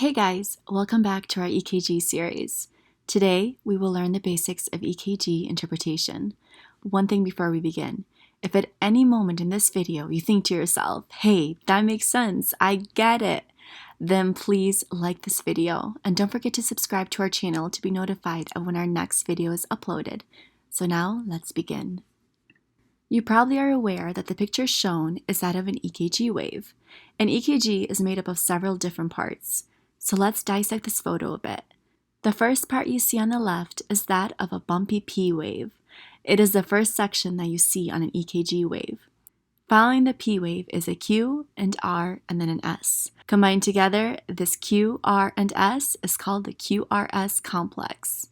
Hey guys, welcome back to our EKG series. Today, we will learn the basics of EKG interpretation. One thing before we begin, if at any moment in this video you think to yourself, hey, that makes sense, I get it, then please like this video and don't forget to subscribe to our channel to be notified of when our next video is uploaded. So now, let's begin. You probably are aware that the picture shown is that of an EKG wave. An EKG is made up of several different parts. So let's dissect this photo a bit. The first part you see on the left is that of a bumpy P wave. It is the first section that you see on an EKG wave. Following the P wave is a Q and R and then an S. Combined together, this Q, R, and S is called the QRS complex.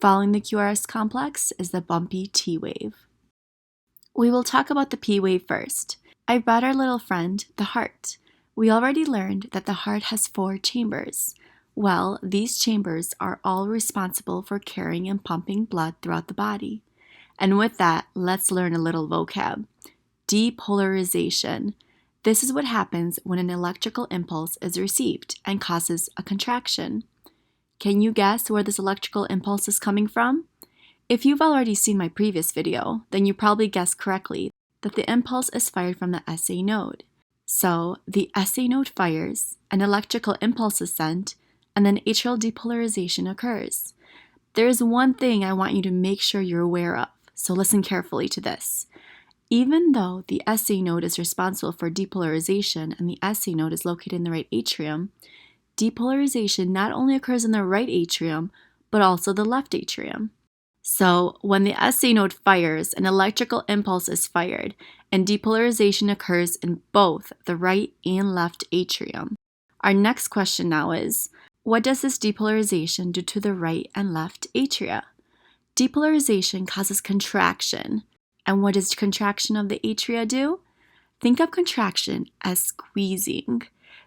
Following the QRS complex is the bumpy T wave. We will talk about the P wave first. I brought our little friend, the heart. We already learned that the heart has 4 chambers. Well, these chambers are all responsible for carrying and pumping blood throughout the body. And with that, let's learn a little vocab. Depolarization. This is what happens when an electrical impulse is received and causes a contraction. Can you guess where this electrical impulse is coming from? If you've already seen my previous video, then you probably guessed correctly that the impulse is fired from the SA node. So, the SA node fires, an electrical impulse is sent, and then atrial depolarization occurs. There is one thing I want you to make sure you're aware of, so listen carefully to this. Even though the SA node is responsible for depolarization and the SA node is located in the right atrium, depolarization not only occurs in the right atrium, but also the left atrium. So, when the SA node fires, an electrical impulse is fired, and depolarization occurs in both the right and left atrium. Our next question now is, what does this depolarization do to the right and left atria? Depolarization causes contraction. And what does contraction of the atria do? Think of contraction as squeezing.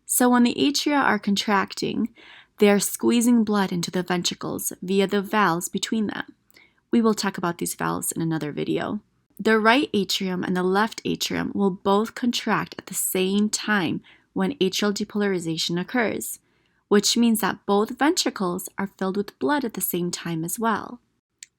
So when the atria are contracting, they are squeezing blood into the ventricles via the valves between them. We will talk about these valves in another video. The right atrium and the left atrium will both contract at the same time when atrial depolarization occurs, which means that both ventricles are filled with blood at the same time as well.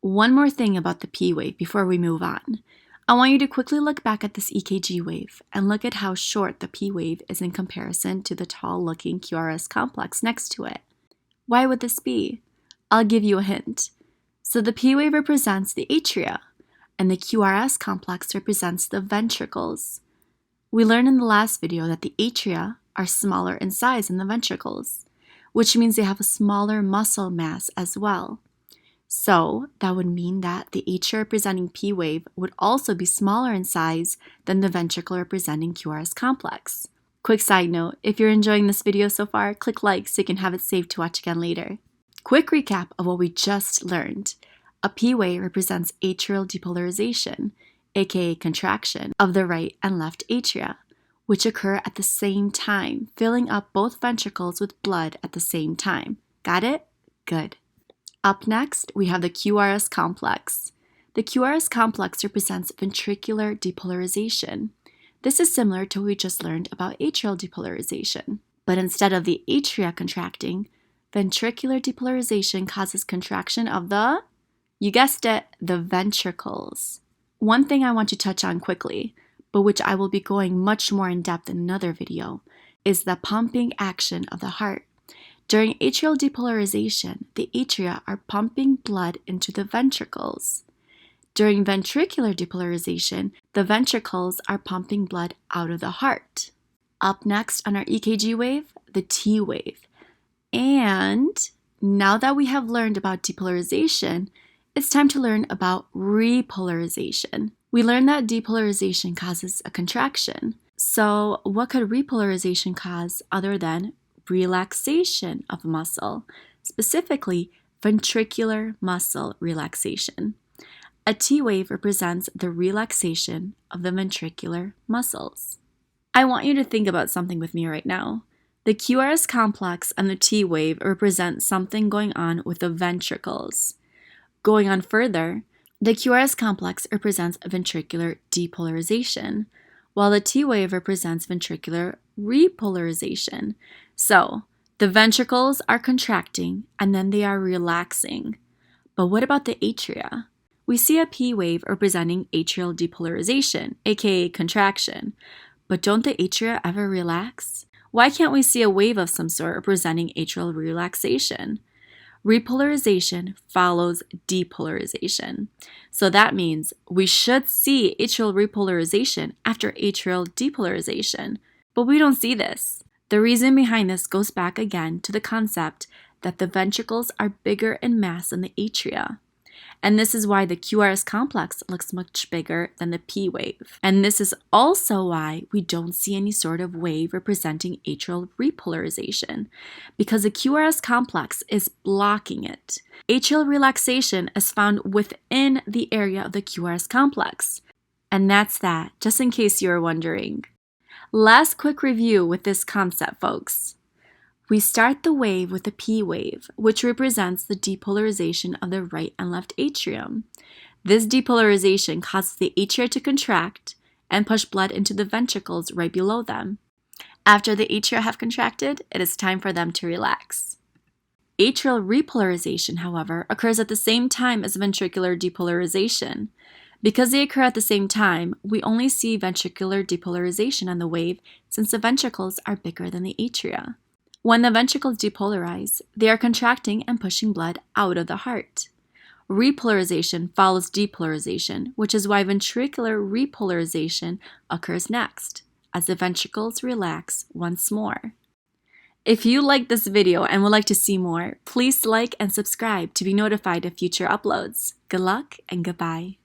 One more thing about the P wave before we move on. I want you to quickly look back at this EKG wave and look at how short the P wave is in comparison to the tall-looking QRS complex next to it. Why would this be? I'll give you a hint. So the P wave represents the atria, and the QRS complex represents the ventricles. We learned in the last video that the atria are smaller in size than the ventricles, which means they have a smaller muscle mass as well. So that would mean that the atria representing P wave would also be smaller in size than the ventricle representing QRS complex. Quick side note, if you're enjoying this video so far, click like so you can have it saved to watch again later. Quick recap of what we just learned. A P wave represents atrial depolarization, aka contraction, of the right and left atria, which occur at the same time, filling up both ventricles with blood at the same time. Got it? Good. Up next, we have the QRS complex. The QRS complex represents ventricular depolarization. This is similar to what we just learned about atrial depolarization. But instead of the atria contracting, ventricular depolarization causes contraction of the, you guessed it, the ventricles. One thing I want to touch on quickly, but which I will be going much more in depth in another video, is the pumping action of the heart. During atrial depolarization, the atria are pumping blood into the ventricles. During ventricular depolarization, the ventricles are pumping blood out of the heart. Up next on our EKG wave, the T wave. And now that we have learned about depolarization, it's time to learn about repolarization. We learned that depolarization causes a contraction. So what could repolarization cause other than relaxation of muscle, specifically ventricular muscle relaxation? A T wave represents the relaxation of the ventricular muscles. I want you to think about something with me right now. The QRS complex and the T wave represent something going on with the ventricles. Going on further, the QRS complex represents ventricular depolarization, while the T wave represents ventricular repolarization. So, The ventricles are contracting and then they are relaxing. But what about the atria? We see a P wave representing atrial depolarization, aka contraction. But don't the atria ever relax? Why can't we see a wave of some sort representing atrial relaxation? Repolarization follows depolarization. So that means we should see atrial repolarization after atrial depolarization. But we don't see this. The reason behind this goes back again to the concept that the ventricles are bigger in mass than the atria. And this is why the QRS complex looks much bigger than the P wave. And this is also why we don't see any sort of wave representing atrial repolarization, because the QRS complex is blocking it. Atrial relaxation is found within the area of the QRS complex. And that's that, just in case you were wondering. Last quick review with this concept, folks. We start the wave with a P wave, which represents the depolarization of the right and left atrium. This depolarization causes the atria to contract and push blood into the ventricles right below them. After the atria have contracted, it is time for them to relax. Atrial repolarization, however, occurs at the same time as ventricular depolarization. Because they occur at the same time, we only see ventricular depolarization on the wave since the ventricles are bigger than the atria. When the ventricles depolarize, they are contracting and pushing blood out of the heart. Repolarization follows depolarization, which is why ventricular repolarization occurs next, as the ventricles relax once more. If you liked this video and would like to see more, please like and subscribe to be notified of future uploads. Good luck and goodbye.